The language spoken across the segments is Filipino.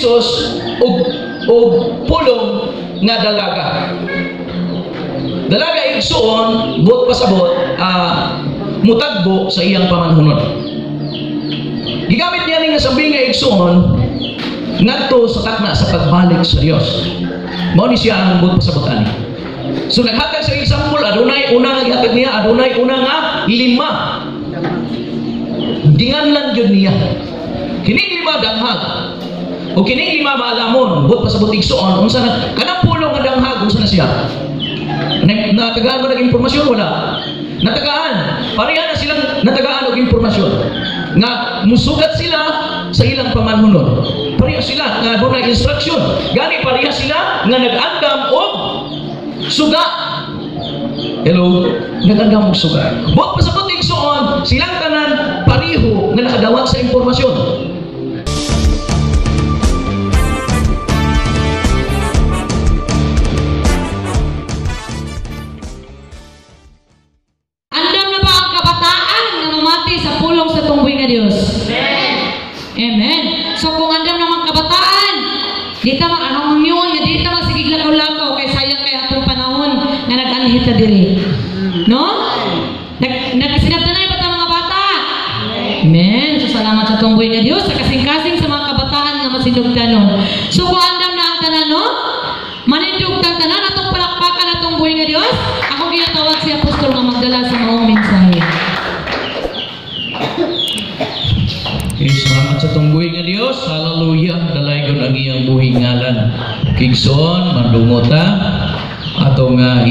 Jesus og pulong nga dalaga. Dalaga igsuon buot pasabot mutagbo sa iyang pamanhunon. Gigamit niya ning sabi nga igsuon ngadto sa takna sa pagbalik sa Dios. Mao ni siya ang buot pasabot ani. So naghatag sa example, adunay una nga gihatag niya, adunay una nga 5. Dinganlan gyud niya. Kining 5 danghag. O kining 5 maalamon, buot pasabot igsuon unsa na kanang pulong nga danghag unsa na siya? Natagaan ba ng impormasyon? Wala. Natagaan. Pareha na silang natagaan og impormasyon. Nga musugat sila sa ilang pamanhunon. Pareha sila nga dunay instruction. Gani pareha sila nga nag-andam og suga. Hello, nag-andam og suga. Buot pasabot igsuon, silang tanan pareho nga nakadawat sa impormasyon. Diyos. Amen. So kung andam naman kabataan, di ta anong mangyon nga di ta masigig lakaw-lakaw kay sayang kay atong panahon nga nag-anhit ta diri. No? Nagkasinabtanay ba ta mga bata? Amen. So salamat sa tunggoy nga Dios sa kasing-kasing sa mga kabataan nga masinugtanon. So kung andam na ang tanan, no? Manindugtan tanan atong palakpakan atong buhay nga Dios. Ako ginatawag si apostol nga magdala sa maong mensahe. Salamat sa tunggoy nga Dios. Hallelujah. Dalaygon ang iyang buhi ngalan. Kigson, mandungota ato nga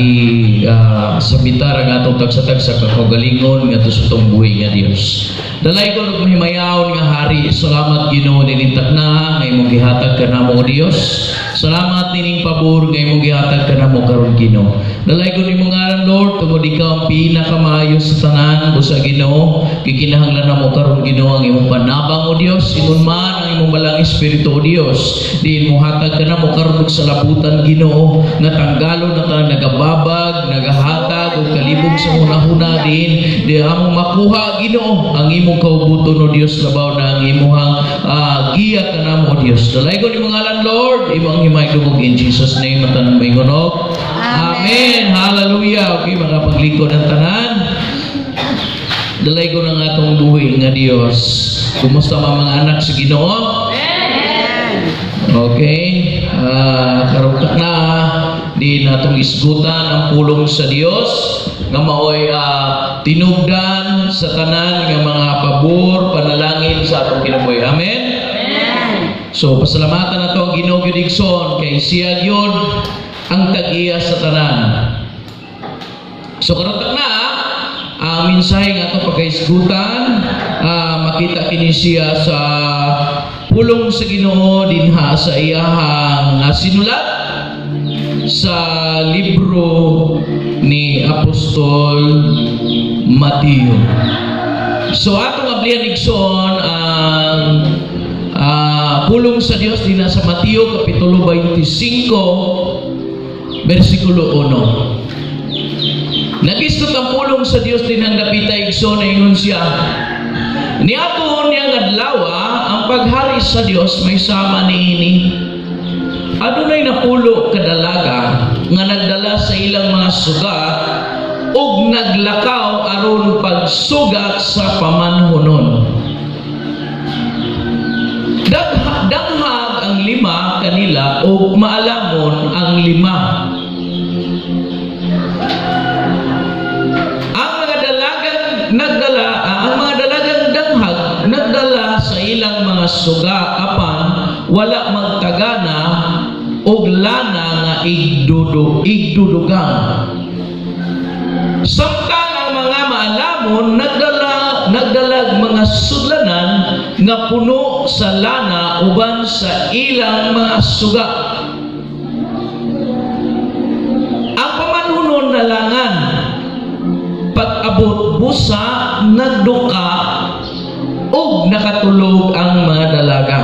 sabitar ang atong tagsa-tagsa kakagalingon nga sa tunggoy nga Dios. Dalaygon og mahimayaw nga hari. Salamat Ginoo nilintak na nga imong gihatag kanamo Dios. Salamat nining pabor nga imong gihatag kanamo karon Ginoo. Dalaygon imong ngalan Lord, tungod ikaw ang pinakamaayo sa tanan busa Ginoo. Gikinahanglan namo karon Ginoo ang imong panabang o Dios, ingon man ang imong balang espiritu o Dios. Diin mo hatag kanamo karon og salabutan Ginoo nga tanggalon na tanang nagababag, nagahatag og kalibog sa hunahuna din. Di among makuha Ginoo ang imong kaubuton o Dios, labaw na ang imong giya kanamo o Dios. Dalaygon imong ngalan Lord, imong himay dumog in Jesus name at tanang maingonog. Amen. Hallelujah. Okay, mga paglikod ng tanan. Dalaygon ang atong buhi nga Dios. Kumusta mga anak sa Ginoo? Okay. Karuta na di natong isgutan ang pulong sa Dios nga maoy tinugdan sa tanan nga mga pabor, panalangin sa atong kinabuhi. Amen. So pasalamatan nato ang Ginoo gyud igsoon kay siya gyud ang tag-iya sa tanan. So karuta na ang mensahe nga itong pagkaisgutan, makita kini siya sa pulong sa Ginoo dinha sa iyahang sinulat sa libro ni Apostol Mateo. So atong ablihan igsoon ang pulong sa Dios dinha sa Mateo kapitulo 25 versikulo 1. Nagistot ang pulong sa Dios din ang dapita igsoon na ingon siya. Niadto niya nga adlawa ang paghari sa Dios may sama niini. Adunay napulo kadalaga nga nagdala sa ilang mga sugat ug naglakaw aron pagsugat sa pamanhunon. Daghag ang 5 kanila ug maalamon ang 5. Ang mga dalagang danghag nagdala sa ilang mga suga apan wala magtagana og lana nga igdudugang. Samtang ang mga maalamon nagdalag mga sudlanan nga puno sa lana uban sa ilang mga suga. Ang pamanhunon nalangan pag-abot busa nagduka ug nakatulog ang mga dalaga.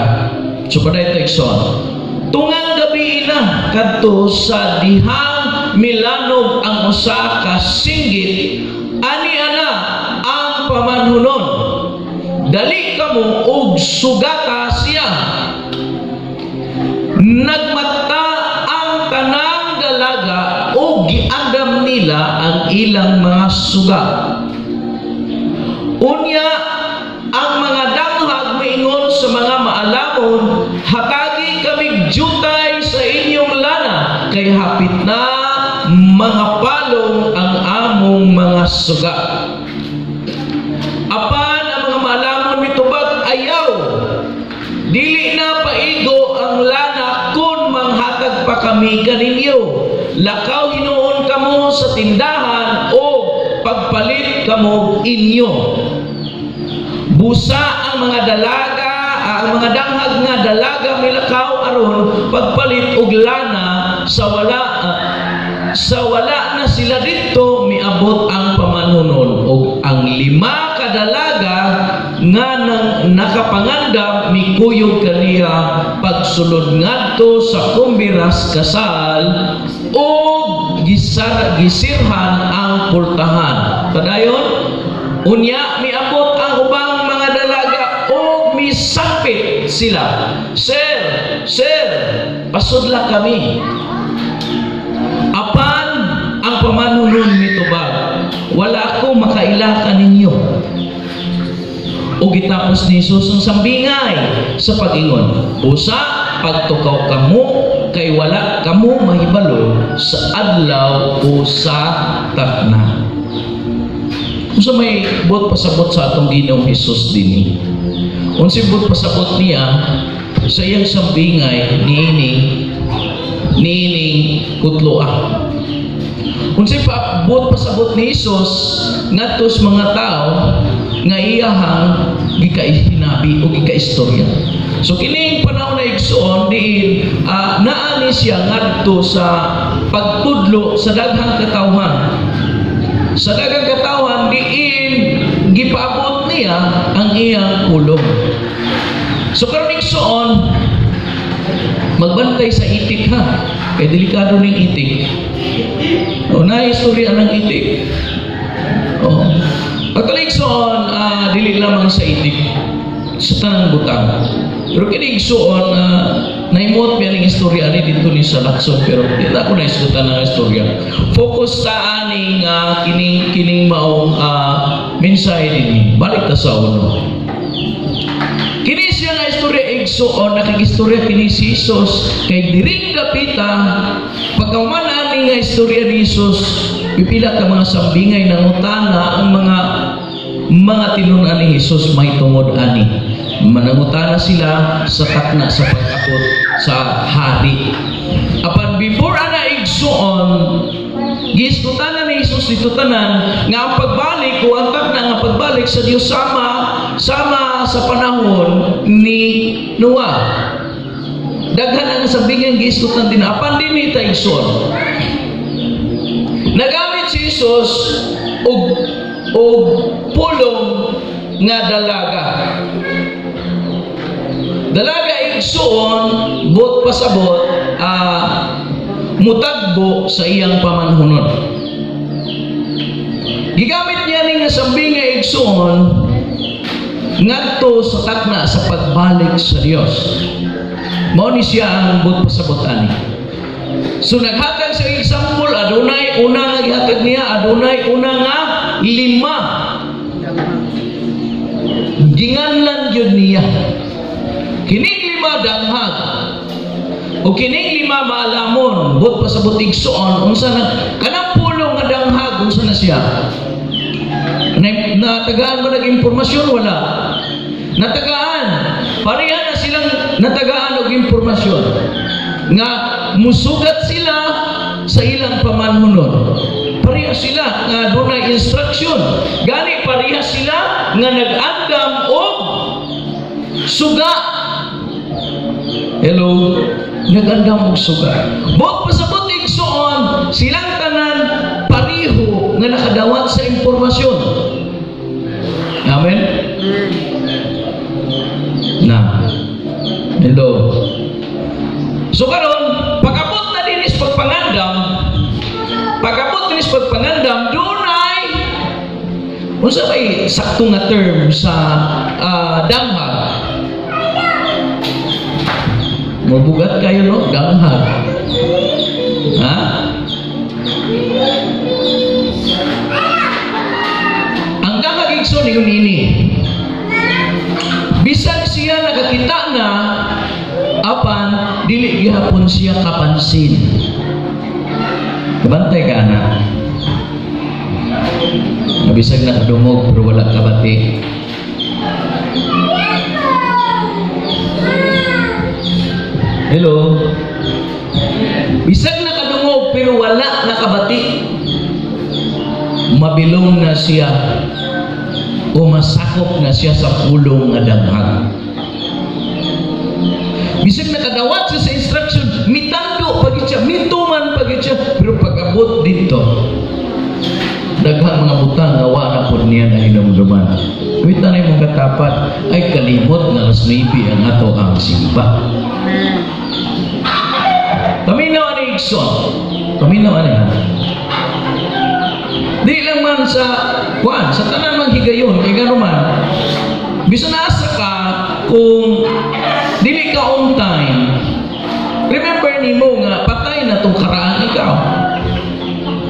So paday ito igsoon. Tungang gabi na kadto sa dihang milanog ang usa ka singgit ani ana ang pamanhunon. Dali kamo ug sugata siya. nagmata ang tanang dalaga o giandam nila ang ilang mga suga. Unya ang mga danghag moingon sa mga maalamon, hatagi kami jutay sa inyong lana, kay hapit na mga palong ang among mga suga. Apan ang mga maalamon mitubag, ayaw, dili na paigo ang lana kun manghatag pa kami kaninyo. Lakaw hinuon kamo sa tindahan o pagpalit kamo inyo. Busa ang mga dalaga, ang mga danghag nga dalaga milakaw aron pagpalit og lana sa wala na sila dito, miabot ang pamanunon og ang 5 ka dalaga nga nang nakapangandam mikuyog kaniya pagsulod ngadto sa kumbiras kasal o gisirhan ang pultahan. Padayon unya miabot ang ubang mga dalaga o misapit sila, Sir, pasudla kami. Apan ang pamanunon mitubag, wala ako makaila kaninyo. O gitapos ni Jesus ang sambingay sa pag-ingon, busa pagtukaw kamo kay wala kamo mahibalo sa adlaw o sa takna. Unsa may bot pasabot sa atong Ginoong Hesus dinhi? Unsa bot pasabot niya sa iyang sambingay niining kutloa? Unsay paabot pasabot ni Hesus ngadto sa mga tao nga iyahang gikaihinabi o gikaistorya. So kining panahon na igsoon diin naani siya ngadto sa pagtudlo sa daghang katawhan. Sa daghang katawhan diin gipaabot niya ang iyang pulong. So karon igsoon magbantay sa itik ha. Kay delikado ning itik. O na istorya ng itik. O pagkaligsoon dili lamang sa itik, sa tanang butang. Pero kiligsoon naimot mi aning istorya ani dito ni sa Lacson, pero di na ako naisgutan ng istorya. Focus sa aning kining maong mensahe dinhi. Balik ta sa uno. Kini siya nga istorya igsoon, nakigistorya kini si Jesus kay diring dapita pagkahuman ani nga istorya ni Jesus, pipila ka mga sambingay nangutana ang mga tinunan ni Jesus may tungod ani. Manangutana sila sa takna sa pag-abot sa hari. Apan before ana igsoon, gisgutana ni Jesus dito tanan nga ang pagbalik o ang takna nga pagbalik sa Dios sama sa panahon ni Noah. Daghan ang sabingan gisgutan din apan dinhi ta igsoon. Nagamit si Jesus og pulong nga dalaga. Dalaga igsoon bot pasabot mutagbo sa iyang pamanhunon. Gigamit niya ning nga sambing nga igsoon ngadto sa takna sa pagbalik sa Dios. Mao ni siya ang bot pasabot ani. So naghatag sa example, adunay una nga gihatag niya, adunay una nga 5. Ginganlan gyud niya. Kining 5 danghag o kining 5 maalamon, bot pasabot igsoon, unsa na kanang pulong nga danghag, unsa na siya? Natagaan mo nag-impormasyon? Wala. Natagaan. Pareha na silang natagaan og impormasyon nga musugat sila sa ilang pamanhunon. Pareha sila nga dunay instruction. Gani pareha sila nga nag-andam og suga. Hello, nag-andam og suga. Bot pasabot igsoon, silang tanan pareho nga nakadawat sa impormasyon. Amen. Na. Hello. So karon pagabot na dinis pagpangandam, dunay unsa may sakto nga term sa damhag? Mabugat kayo, no? Ganghag. Ha? Ang ganghag igsoon ingon ini. Bisag siya nakakita na apan dili gihapon siya kapansin. Kabantay ka na. Bisag nakadungog pero wala kabati. Hello. Bisag nakadungog pero wala nakabati. Mabilong na siya o masakop na siya sa pulong nga daghag. Bisag nakadawat siya sa instruction, mitando pagit siya, mituman pagit siya, pero pag-abot dito, daghang mga butang nga wala po niya na hinumduman. Kuwit na mong katapat ay kalimot na alas 9 ang ato ang simba. Paminaw ni Ikson. Paminaw niya. Di lang man sa kuan, sa tanan mang higayon, kay gano man. Bisan asa ka kung dili ka on time. Remember nimo nga patay na tong karaan ikaw.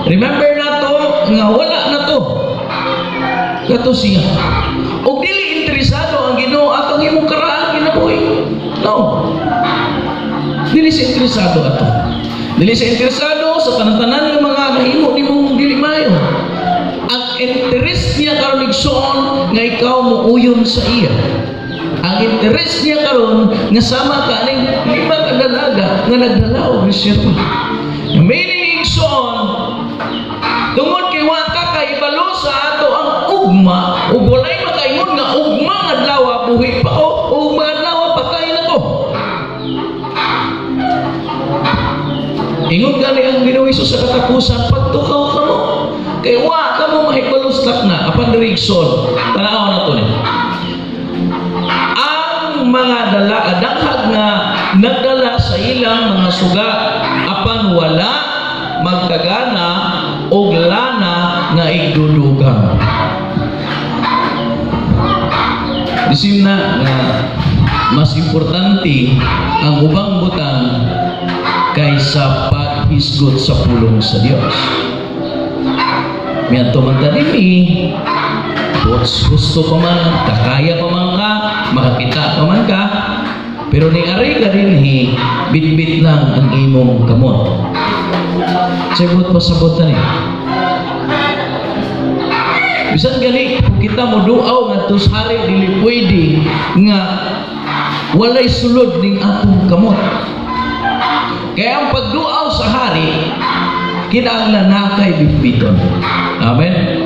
Remember na to nga wala na to. Kato siya. Og dili interesado ang Ginoo atong imong karaan kinabuhi. No. Dili siya interesado ato. Dili siya interesado sa tanan-tanan nga mga nahimo nimong dili mayo. Ang interest niya karon igsoon nga ikaw muuyon sa iya. Ang interest niya karon nga sama ka ning 5 ka dalaga nga nagdalaw ni siya. Meaning igsoon tungod kay wa ka kaibalo sa ato ang ugma ug walay makaingon nga ugma nga adlaw buhi pa o ugma adlaw patay na ko. Ingon gani ang Ginoo Hesus sa katapusan pagtukaw kamo kay wa kamo mahibalustak na apan diri igsoon. Tanaw na to ni. Ang mga daghag nga nagdala sa ilang mga suga apan wala magkagana og lana nga igdulugan. Bisim na nga mas importante ang ubang butang kaysa paghisgot sa pulong sa Dios. Miyanto man ta dinhi, gusto pa man, kakaya pa man ka, makakita pa man ka, pero ni ari ka dinhi, bitbit lang ang imong kamot. Sabot pa sabot na ni. Bisan gani kung kita mo duaw nga tus hari dili pwede nga walay sulod ning atong kamot. Kaya ang pagduaw sa hari kinahanglan nakay bitbiton. Amen.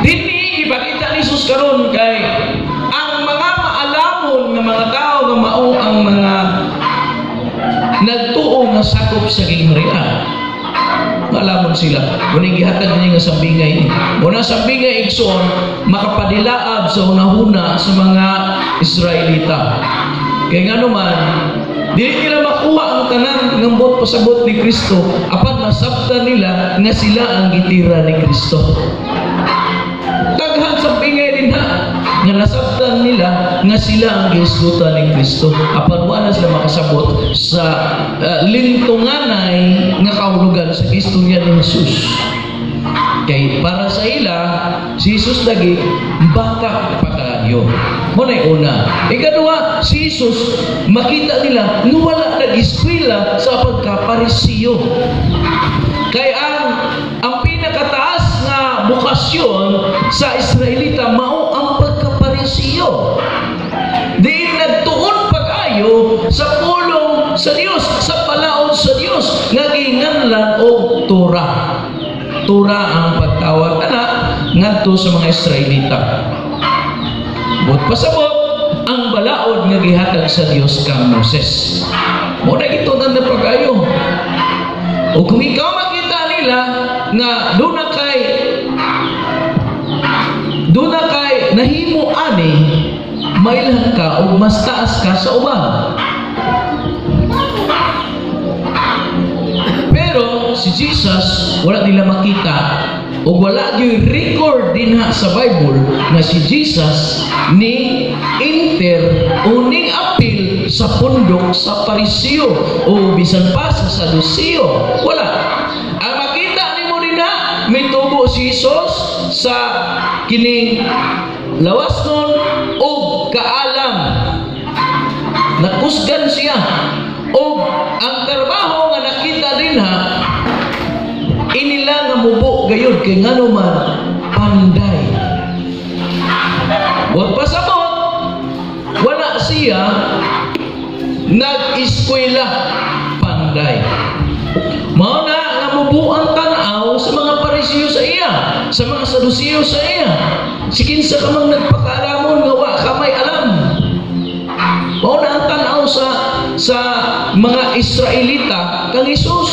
Dinhi ipakita ni Jesus karon kay ang mga maalamon nga mga tao nga mao ang mga nagtuo nga sakop sa gingharian. Malamon sila. Kuning gihatag niya nga sambingay. Muna sambingay igsoon makapadilaab sa hunahuna sa mga Israelita. Kaya nga naman, dili nila makuha ang tanan ng bot pasabot ni Kristo apan masabtan nila nga sila ang gitira ni Kristo. Daghan sambingay din na nga nasabtan nila nga sila ang gihisgutan ni Kristo apan wala sila makasabot sa lintunganay nga kahulugan sa istorya ni Jesus. Kay para sa ila si Jesus lagi baka pagkaayo. Muna una. Ikaduha, si Jesus makita nila nga wala nag-eskwela sa pagkaparisiyo. Kaya ang pinakataas nga bukasyon sa Israelita mao ang pagkaparisiyo. Di nagtuon pag-ayo sa pulong sa Dios, sa palaon sa Dios nga ginganlan og Torah. Torah ang pagtawag ngadto sa mga Israelita. But pasabot ang balaod nga gihatag sa Dios kang Moses. Muna ito na pag-ayo. O kung ikaw makita nila nga doon na kay nahimo ani mailan ka o mas taas ka sa uban. Pero si Jesus wala nila makita o wala yung record din sa Bible na si Jesus ni enter o ning apil sa sa pundok sa Pariseo o bisan pa sa Saduceo. Wala. Ang makita nimo dinha mitubo si Jesus sa kining lawas nun o kaalam. Nakusgan siya. O ang trabaho nga nakita dinha inila nga mubo gayud kay ngano man panday. Wag pasabot. Wala siya nag-eskwela panday. Mao na nga mubuang tan-aw sa mga Pariseo sa iya, sa mga Saduceo sa iya. Si kinsa ka mang nagpakaalamon nga wa ka may alam. Mao na ang tan-aw sa mga Israelita kang Hesus.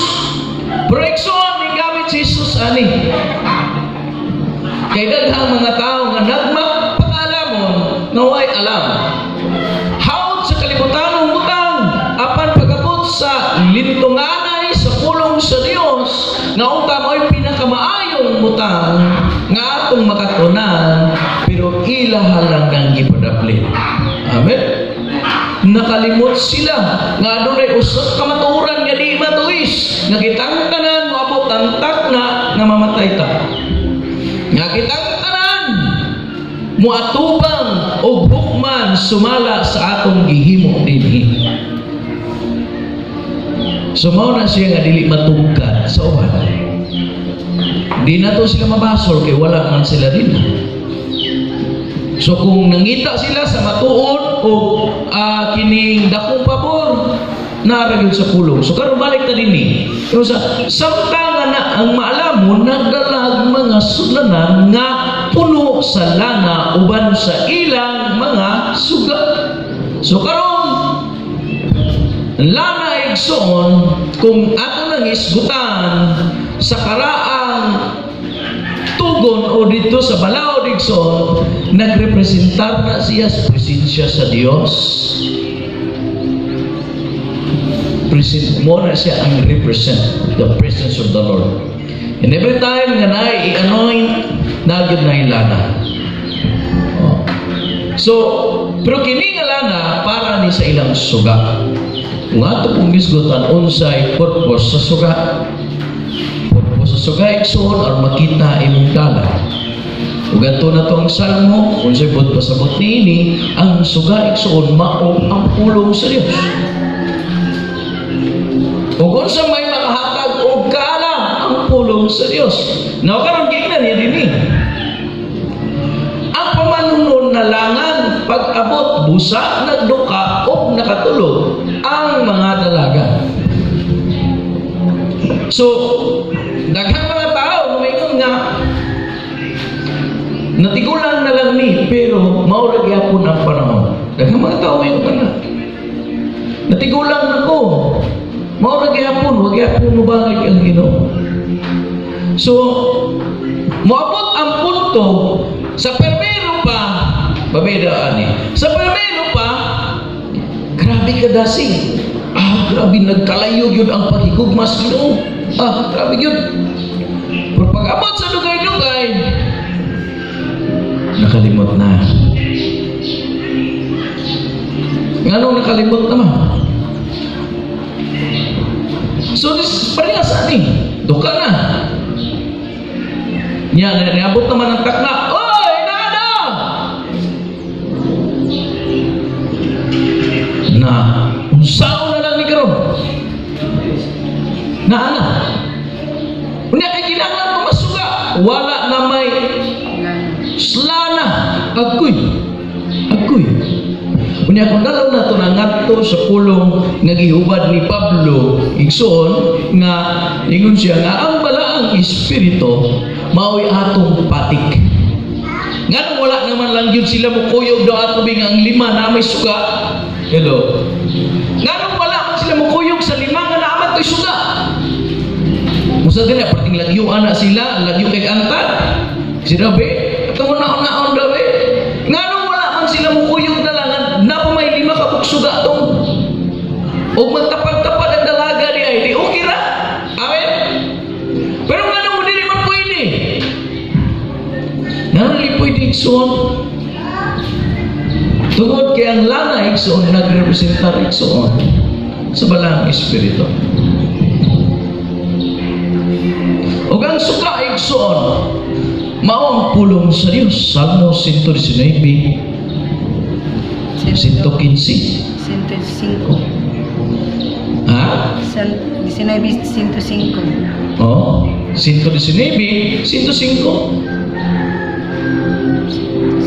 Proyeksyon ni gamit si Jesus ani. Kay daghang mga tao nga nagmapakaalamon nga way alam. Sa kalibutan butang apan pagabot sa lintunganay sa pulong sa Dios nga unta mo'y pinakamaayong butang nga atong makatunan pero ilaha lang ang gipadaplit. Amen. Nakalimot sila nga adunay usa ka matuoran nga di matuis nga kitang tanan moabot ang takna nga mamatay ta. Nga kitang tanan muatubang o hukman sumala sa atong gihimo dinhi. Sumaw na siya nga dili matugkad sa uban. Di na to sila mabasol kay wala man sila din. So kung nangita sila sa matuod o kining dakong pabor naragil sa pulong. So karon balik ta dinhi. Pero samtang na ang maalamon nagdalag mga sulanan nga puno sa lana uban sa ilang mga suga. So karon lana igsoon kung ato nang isgutan sa karaang tugon o dito sa balaod igsoon nagrepresentar na siya sa presensya sa Dios. Present mo na siya ang represent the presence of the Lord. And every time nga na i-anoint nagyod na ilana. So, pero kini nga lana para ni sa ilang suga. Kung ato pong gisgutan unsay purpose sa suga. Purpose sa suga igsoon or makita imong dala. Ug ato na to ang salmo unsay bud pasabot niini ang suga igsoon mao ang pulong sa Dios. Ug unsa may makahatag og kaalam ang pulong sa Dios. Now karon gigna ni dinhi. Ang pamanunon na langan pag-abot busa nagduka o nakatulog ang mga dalaga. So daghang mga tao umingon nga natigulan na lang ni pero maura gyapon ang panahon. Daghang mga tao umingon na natigulan na ko. Maura gyapon, wag gyapon mo bangay ang Ginoo. So, moabot ang punto sa permero pa, babedaan eh. Sa permero pa, grabe ka dasing. Grabe nagkalayo yun ang paghigugmas Ginoo. Grabe yun. Pero pag abot sa dugay-dugay, nakalimot na. Ngano nakalimot naman? So, this parehas ani. Duka na. Yan, niabot naman ang takna. Oy, nada! Na, unsaon na lang ni karon. Na. Unya kay kinahanglan pa masuga. Wala na may slana. Agoy. Unya kung dalaw na ito nangadto sa pulong nga gihubad ni Pablo igsoon nga ingon siya nga ang balaang espiritu mao'y atong patik. Nga wala naman lang yun sila mukuyog daw ato bing ang lima na may suga. Hello. Nga wala man sila mukuyog sa lima nga naaman to'y suga. Musa din na parting lagyo anak sila, lagyo kay antad. Si Rabi, ito mo naon Rabi. Nga wala man sila mukuyog na lang na pa may lima ka suga tong o magtapad-tapad ang dalaga di ay di okay ra. Amen. Pero nga nung hindi man pwede. Nga nung hindi pwede son tungod kay ang lana igsoon nagrepresentar igsoon sa balang espiritu. Ug ang suka igsoon mao ang pulong sa Dios. Salmo 119 115. 105. Ha? 19:105. Oh, 119 105.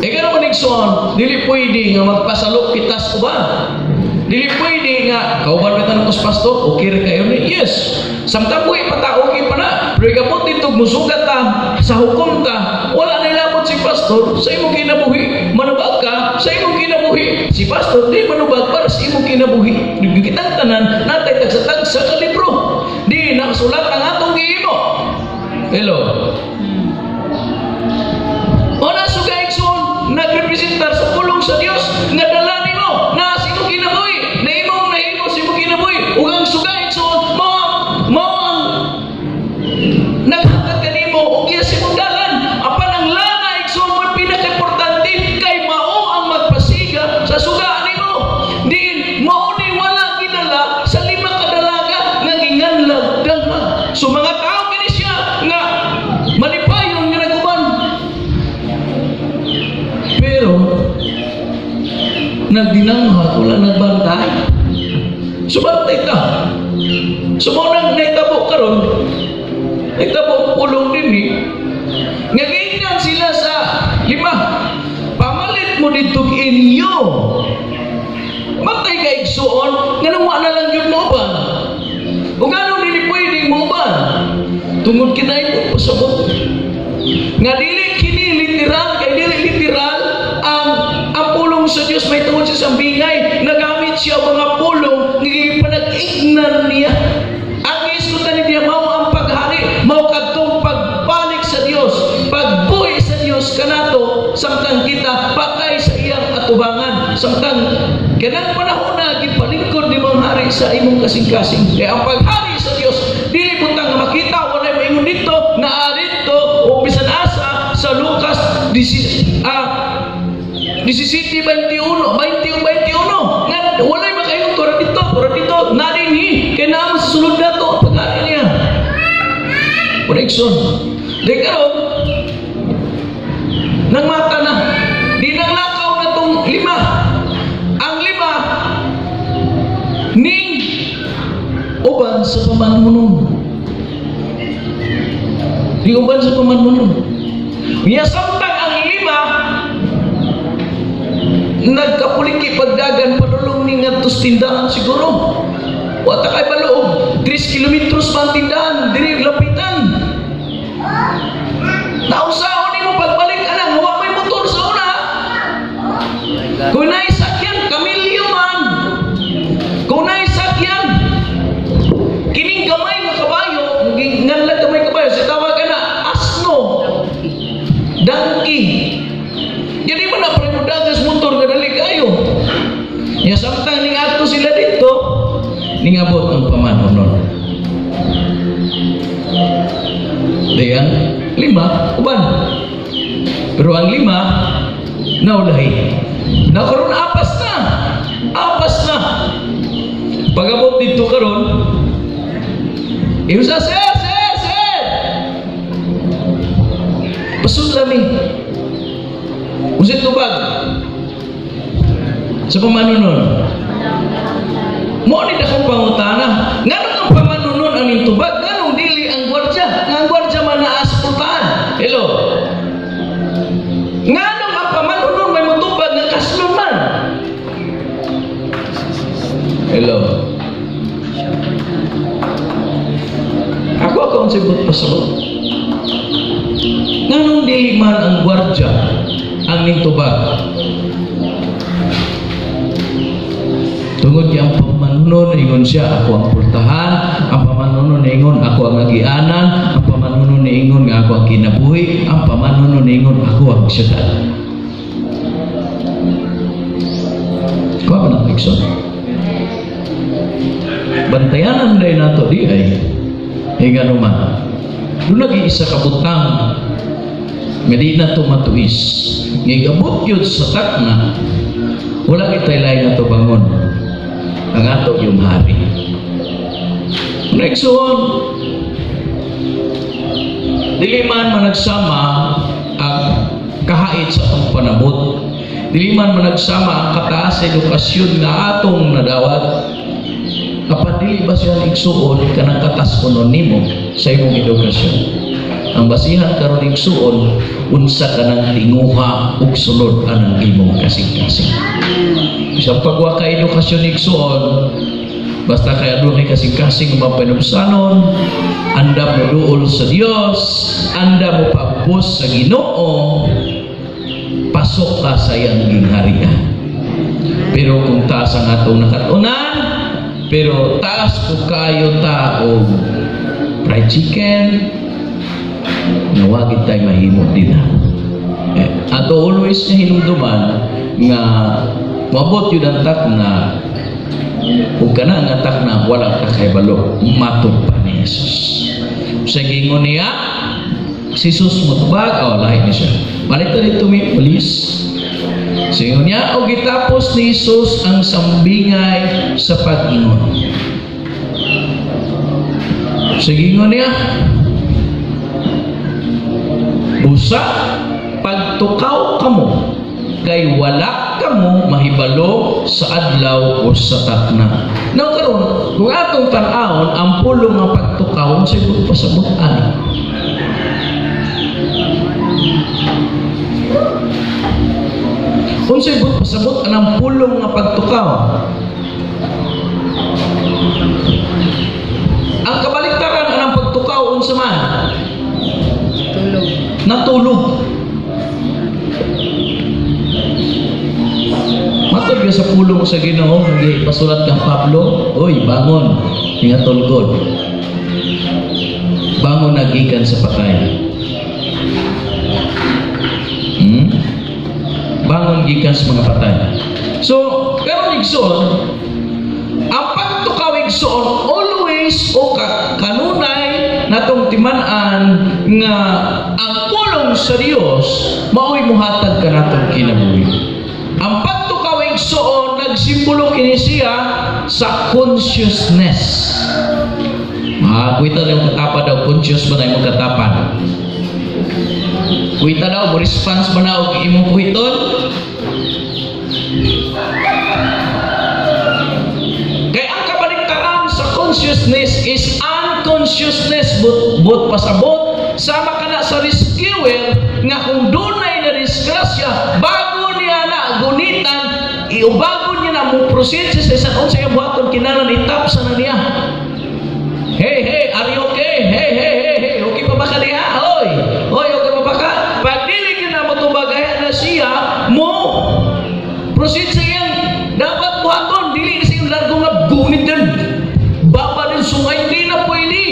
Ikaw naman igsoon, dili pwede nga magpasalok kitas uban. Dili pwede nga kauban kita ng pastor, okay ra kayo ni. Yes. Samtang buhi pata okay pa na. Pero ikapot dito musugat ta sa hukom ta, wala na ilabot si pastor sa imong kinabuhi. Manubag ka sa imong kinabuhi. Si pastor di manubag para sa imong kinabuhi. Kitang tanan natay tagsa-tagsa ka libro. Di nakasulat ang atong gihimo. Hello. Ona sugay igsoon nagrepresentar sa pulong sa Dios nga dala nimo na sa imong kinabuhi, na imong nahimo sa imong kinabuhi. Ug ang sugay igsoon mao ang naghatag kanimo og iya sa imong dalan. Apan ang lana igsoon mo pinaka-importante kay mao ang magpasiga sa suga nimo. Diin mao ni wala ginala sa 5 ka dalaga nga ginganlag daghan. So mga tao kini siya nga malipayon nga naguban. Pero nagdinanghat, wala nagbantay. Subantay ka. Sumunang naitabo karon, naitabo pulong din ni. Ngagingan sila sa 5. Pamalit mo dito inyo. Matay ka igsuon, nga nawa na lang yun mo ba? O gano'n dili pwede mo ba? Tungod kinay mo pasabot. Nga dili kini literal, kay dili literal ang pulong sa Dios may tungod sa sambingay. Nagamit siya mga pulong nga panag-ignan niya. Ang iskutan niya mao ang paghari, mao kadtong pagbalik sa Dios, pagbuhi sa Dios kanato samtang kita patay sa iyang atubangan. Samtang kanang panahon na gipalingkod ni mga hari sa imong kasing-kasing. Kaya ang paghari sa Dios dili butang nga makita walay maingon dito na dito o bisan asa sa Lucas 17:21 nga walay makaingon tura dito nadinhi kay naa sa sulod nato ang pag-ari niya. Connection. Di karon nang mata na di nang lakaw na tong 5. Ang 5 ning uban sa pamanunon. Di uban sa pamanunon. Niya samtang ang 5 nagkapuliki pagdagan padulong ni ngadtos tindahan siguro. Wa ta kay baloob 3 kilometros man tindahan diri lapitan. Nausaon nimo pagbalik ana wa may motor sa una. Kung naay sakyan kamilyo man. Kung naay sakyan kining gamay nga kabayo, nganlag gamay kabayo si tawag na asno. Donkey. Jadi mana premudagas motor kadali kayo. Ya samtang ning ato sila dito, ningabot ang pamanunon. Dayang 5 uban. Pero ang 5 naulahi. Na karon apas na. Pagabot dito karon, iusa sir. Pasud lami. Usit tubag sa pamanunon. Mo ni dakong pangutana. Nganong ang pamanunon ang tubag? Nganong dili ang gwardya? Nga ang gwardya man naa sa putahan. Hello. Nganong ang pamanunon may mutubag nga kaslon man? Hello. Ako ang sibot pasabot. Nganong dili man ang gwardya ang nintubag? Tungod yung pamanunon ingon siya ako ang pultahan, ang pamanunon ingon ako ang agianan, ang pamanunon ingon nga ako ang kinabuhi, ang pamanunon ingon ako ang syudad. Kuha ba ng Nixon? Bantayanan dahil nato di ay higa naman. Doon nag-iisa kabutang nga di na ito matuis. Ngigabot yun sa takna Wala kita'y lain na to bangon. Ang ato yung hari. Next one, dili man managsama ang kahait sa atong panabot. Dili man managsama ang kataas sa edukasyon nga atong nadawat. Kapag dili ba siya igsuon kanang katas kuno nimo sa imong edukasyon. Ang basihan karon igsuon unsa kanang tinguha ug sunod anang imong kasing-kasing. Sa pagwa ka edukasyon igsuon, basta kay adun kay kasing-kasing mapanubsanon, anda mo duol sa Dios, anda mo paubos sa Ginoo, pasok ka sa iyang gingharian. Pero kung taas ang atong nakatunan, pero taas ko kayo tao fried chicken, nawagid tayo mahimo din ha. Ato always na hinumduman nga mabot yun ang tak na kung ka na ang atak na walang kakay-balo, matod pa ni Jesus. Sa gingon niya, si Jesus mutubag, lahi niya siya. Balik na dito may police. Sa gingon niya, o gitapos ni Jesus ang sambingay sa pag-ingon. Sa gingon niya, busa, pagtukaw kamo, kay wala kamo mahibalo sa adlaw o sa takna. Now karon, kung atong tan-awon ang pulong nga pagtukaw sa ibang pasabutan. Kung sa ibang pasabot ang pulong nga pagtukaw. Ang kabaliktaran ang pagtukaw unsa man? Tulog. Natulog. Matod ka sa pulong sa Ginoo, pasulat kang Pablo, oy, bangon, nga tulgod. Bangon nagikan sa patay. Bangon gikan sa mga patay. So, karon igsoon, ang pagtukaw igsoon always o kanunay natong timan-an nga ang pulong sa Dios mao'y muhatag ka natong kinabuhi. Ang pagtukaw igsoon nagsimbolo kini siya sa consciousness. Kuita daw katapa daw conscious ba na imong katapan? Kuita daw mo response ba na og imong kuiton? Kaya ang kabaliktaran sa consciousness is unconsciousness but pasabot sama kana sa rescuer nga kung dunay na disgrasya bago niya na gunitan iubago niya na mo proceed sa isang unsa nga buhaton kinahanglan itapsa na niya. Hey, are you okay? Hey, okay pa ba ka diha? Hoy, okay pa ba ka? Pag dili ka na matubagaya na siya, mo proceed sa iyang dapat buhaton, dili sa iyang largo nga gunit din. Baba din sungay, hindi na pwede.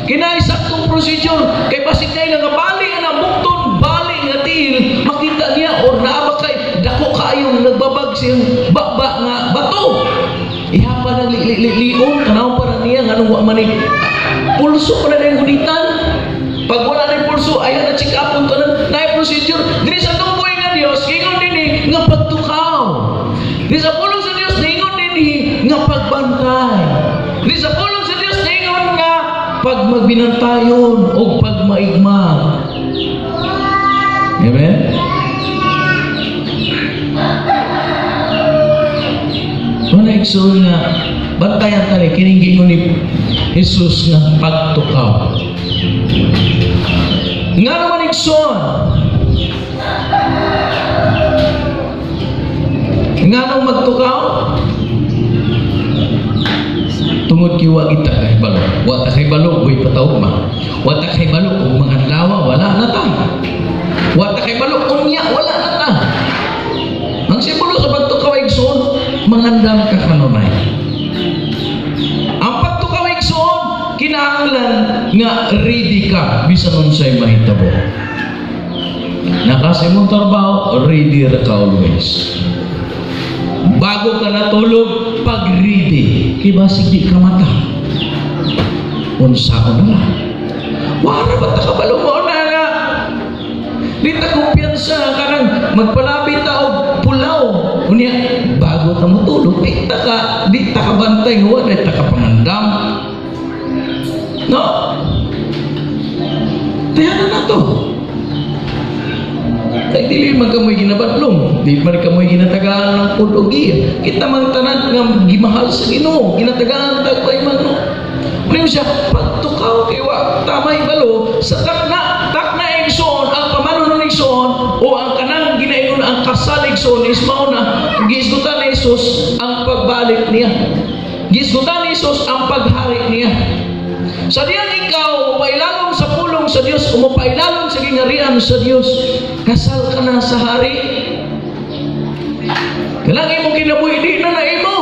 Kinaisaktong procedure, kay basig na nga bali na bukton, bali nga til, makita niya, or naaba kay, dako kayong nagbabag siyang baba nga bato. Ihapa ng lion, tanaw para niya, nga nung manig, pulso pa na yung gunitan. Pag wala na yung pulso, ayaw na check up, na yung procedure. Dili sa tumboy nga Diyos, ingon din nga pagtukaw. Dili sa pulong sa Diyos, ingon din nga pagbantay. Dili sa pulong sa Diyos, ingon nga pag magbinantayon o pag maigma. Amen? So nga bantayan tali kining ni Jesus nga pagtukaw. Nga naman igsoon. Nga nang magtukaw tungod kiwa kita kay balo. Wa ta kay balo boy pataw ma. Wa ta kay balo og mga adlaw wala na ta. Wa ta kay balo unya wala na ta. Ang simbolo sa pagtukaw igsoon mangandam ka kanunay. Ang pagtukaw igsoon kinahanglan nga ready ka bisan unsay mahitabo. Nakasa imong trabaho, ready ra ka always. Bago ka natulog, pag ready, kay basig di ka mata. Unsaon na lang. Wala ba ta kabalo mo na nga? Di ta kumpiyansa karang magpalapit ta og pulaw. Unya bago ta mo tulog, di ta ka bantay nga wala ta ka pangandam. No. Tayanan na to. Kaya dili man kamoy ginabadlong, di man kamoy ginatagaan ng pulogi. Kita man tanan nga gimahal sa Ginoo, ginatagaan tagpay man no. Muna siya pagtukaw kay wa tamay balo sa takna igsoon ang pamanon ng igsoon o ang kanang ginaingon ang kasal igsoon is mao na gisgutan ni Jesus ang pagbalik niya. Gisgutan ni Jesus ang paghari niya. Sa diyan ikaw pailalom sa pulong sa Dios o mapailalom sa gingarian sa Dios, kasal ka na sa hari. Kailangan imong kinabuhi di na imo.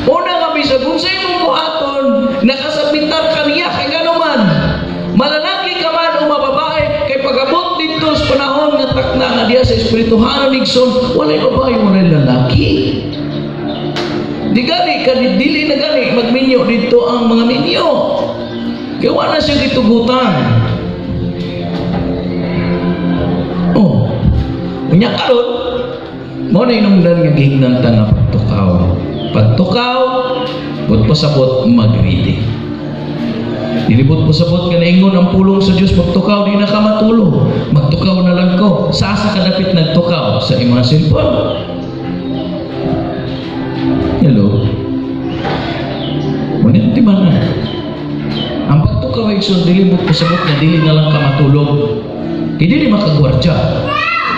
Una nga bisag kung sa imong buhaton nakasabitar ka niya kay ganuman. Malalaki ka man o mababae kay pagabot dito sa panahon nga takna nga diya sa espirituhanon igsoon, walay babae walay lalaki. Di gani dili na gani magminyo dito ang mga minyo. Kaya wala siyang itugutan. Oh, unya karon mo na inungdan nga gihingnan ta nga pagtukaw. Pagtukaw, bud pasabot magridi. Dilibot pasabot ka naingon ang pulong sa Dios pagtukaw di na ka matulog. Magtukaw na lang ko. Sa asa ka dapit nagtukaw sa imong cellphone. Hello. Ngunit di ba na? Ang pagtukaw ay igsoon dilibot pasabot na dili na lang ka matulog. Hindi di makagwardya.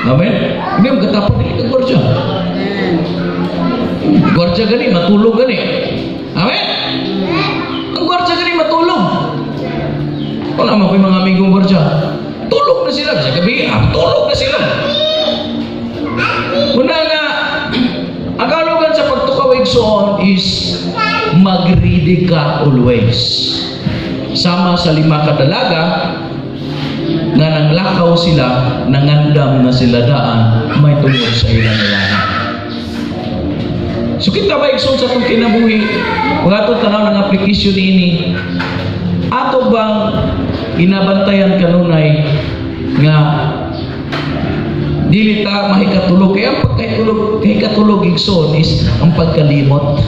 Amen? Hindi mo katapon dili ka gwardya. Gwardya gani matulog gani. Amen? Ang gwardya gani matulog. Kung naman ko yung mga amigong gwardya, tulog na sila sa gabi. Tulog na sila. Una nga ang kalugan sa pagtukaw igsoon is magridi ka always. Sama sa 5 kadalaga na nanglakaw sila, nangandam na sila daan, may tungod sa ilang ilangan. So kita ba igsoon sa itong kinabuhi, kung ato tanaw ng aplikasyon ini, ato bang inabantayan kanunay nga dili ta mahikatulog? Kaya ang pagkahikatulog igsoon is ang pagkalimot.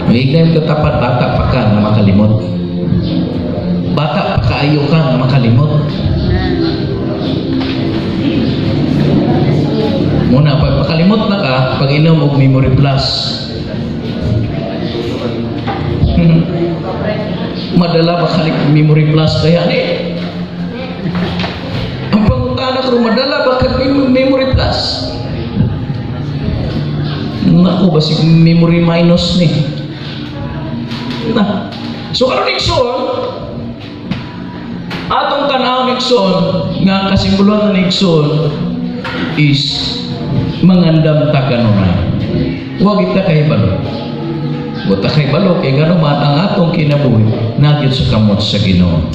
Mahigay ka tapat bata pa ka na makalimot. Bata pa kaayo ka na makalimot. Muna, pag makalimot na ka, pag inom og Memory Plus. Madala ba kalik Memory Plus kaya ni? Ang pangutana ko, madala ba kalik Memory Plus? Naku ba si Memory Minus ni? Nah. So karon igsoon, atong tanaw igsoon nga kasimbolo ng igsoon is mangandam ta kanunay. Huwag kita kay balo. Huwag ta kay balo kay ganuman ang atong kinabuhi nagyod sa kamot sa Ginoo.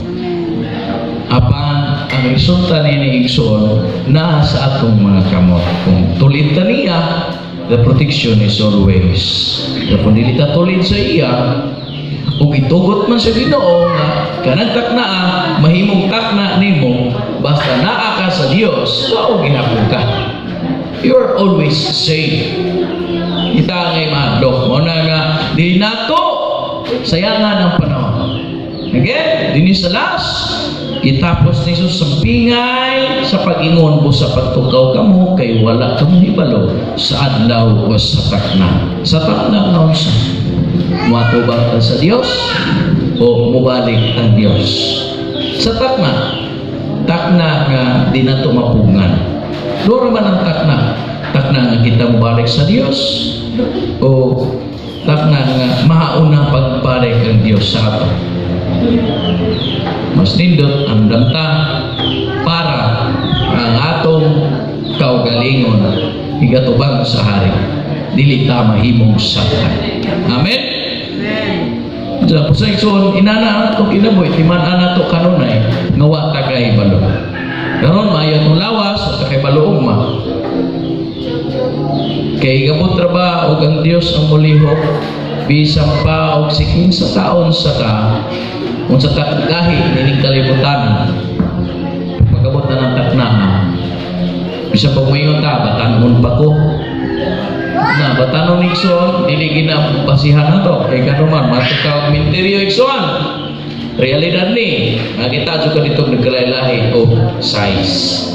Apan ang resulta ni igsoon naa sa atong mga kamot. Kung tulid ta niya, the protection is always. Kung dili ta tulid sa iya, kung itugot man sa Ginoo nga kanang taknaa mahimong takna nimo basta naa ka sa Dios, mao ginapon ka. You are always safe. Kita ngay madlok mo na nga di nato sayangan ang panahon. Again, din sa last itapos ni Jesus sa pingay sa pag-ingon mo sa pagtukaw kamo kay wala kamo hibalo sa adlaw o sa takna. Sa takna naon sa matubang ka sa Dios o mubalik ang Dios. Sa takna nga di na tumapungan. Loro man ang takna nga kita mubalik sa Dios o takna nga mahauna pagbalik ang Dios sa ato. Mas nindot ang damta para ang atong kaugalingon higatubang sa hari dili ta mahimong saktan. Amen. Sa pusayson inana ato kinabuhi timan ana to kanunay nga wa ta kay balo. Karon maayo tong lawas sa kay balo ugma. Kay gabot ra ba og ang Dios ang mulihok bisan pa og 15 taon sa ka unsa ta gahi ning kalibutan. Magabot na ng takna Bisa pag moingon ta, batanon pa ko. Na, batanon igsoon, dili gina basihan na to. Kaya kanuman, matukawag minteryo igsoon. Realidad ni, nakita juga dito nagkalailahi o size.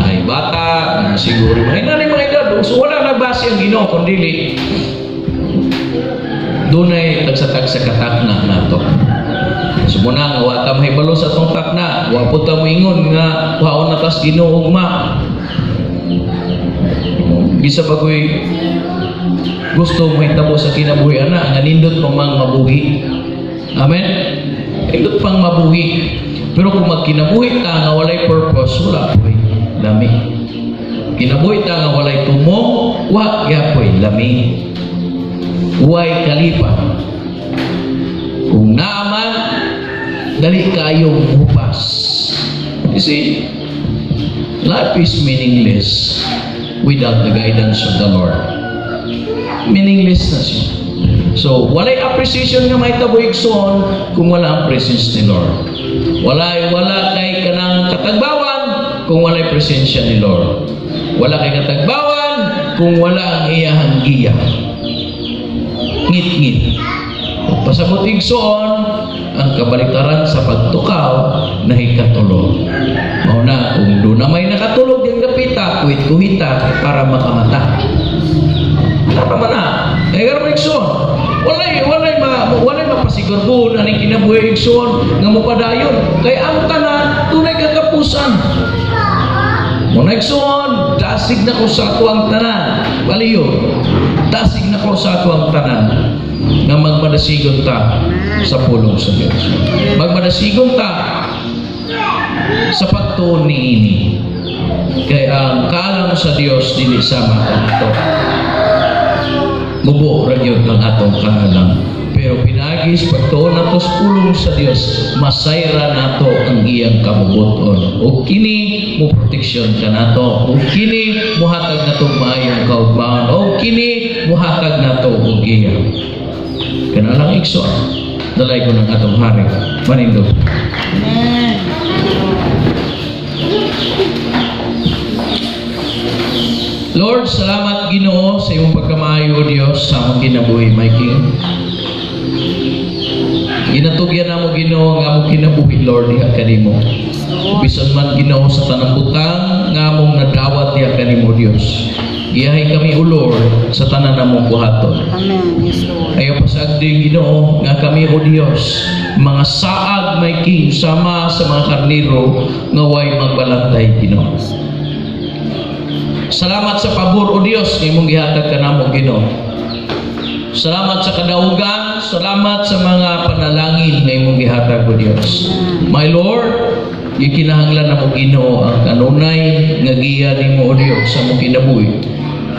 Ay bata, siguro may nanay mga edad, so wala nagbasi ang Ginoo kundi dunay tagsa-tagsa katakna nato. So muna nga wata mahibalo sa tong takna, wa po ta moingon nga waon na tas Ginoo ugma. Bisa bagoy gusto mo hitabo sa kinabuhi ana nga nindot pang mga mabuhi. Amen. Nindot pang mabuhi. Pero kung magkinabuhi ta nga walay purpose, wala po'y lami. Kinabuhi ta nga walay tumo, wa gyapon lami. Huwag kalipa. Kung naaman, dali kayong upas. You see, life is meaningless without the guidance of the Lord. Meaningless na siya. So, walay appreciation nga may tabuigson kung wala ang presence ni Lord. Wala kay kanang katagbawan kung walay presensya ni Lord. Wala kay katagbawan kung wala ang iyahang giya. Ngit-ngit. Pasabot igsoon ang kabaliktaran sa pagtukaw na hikatulog. Mauna, kung doon na may nakatulog yung gapita, kuhit-kuhita para makamata. Wala naman na. Kaya gano'n igsoon. Walay mapasigurbo na ning kinabuhi igsoon nga mopadayon. Kaya ang tanan tunay katapusan. Muna igsoon, dasig na ko sa atuang tanan. Baliyo. Dasig na ko sa atuang tanan nga magmadasigon ta sa pulong sa Diyos. Magmadasigon ta sa pagtuon ni ini. Kaya ang kaalam sa Diyos dili sama kanto. Mubo ra gyud ang atong kaalam. Pero pinagis pagtuon nato sa pulong sa Dios, masayra nato ang iyang kamubuton. O kini mo proteksyon ka nato. O kini mo hatag nato maayong kaugmaon. O kini mo hatag nato og iya. Kana lang igsoon. Dalay ko ng atong hari. Manindog. Amen. Lord, salamat Ginoo sa imong pagkamayo, Dios, sa among kinabuhi, my King. Ginatugyan namo Ginoo nga among kinabuhi, Lord, diha kanimo. Bisan man Ginoo sa tanang butang nga among nadawat diha kanimo, Dios. Giyahay kami, O Lord, sa tanan namong buhaton. Amen. Yes, Lord. Ayaw pasagdi Ginoo nga kami, O Dios, mga saag, my King, sama sa mga karniro nga way magbalantay, Ginoo. Salamat sa pabor, O Dios, nga imong gihatag kanamo, Ginoo. Salamat sa kadaugan, salamat sa mga panalangin nga imong gihatag, O Dios. My Lord, gikinahanglan namo, Ginoo, ang kanunay nga giya nimo, O Dios, sa mong kinabuhi.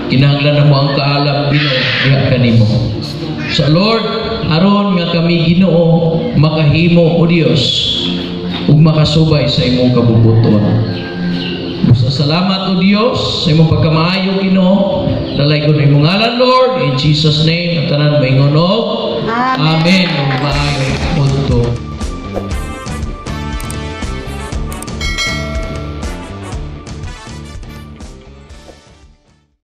Kinahanglan namo ang kaalam, Ginoo, diha kanimo. Sa Lord, aron nga kami, Ginoo, makahimo, O Dios, ug makasubay sa imong kabubuton. Salamat, O Dios, sa imong pagkamaayo, Ginoo. Dalay ko na imong ngalan, Lord, in Jesus' name, at tanan maingon og Amen. Maayo, punto.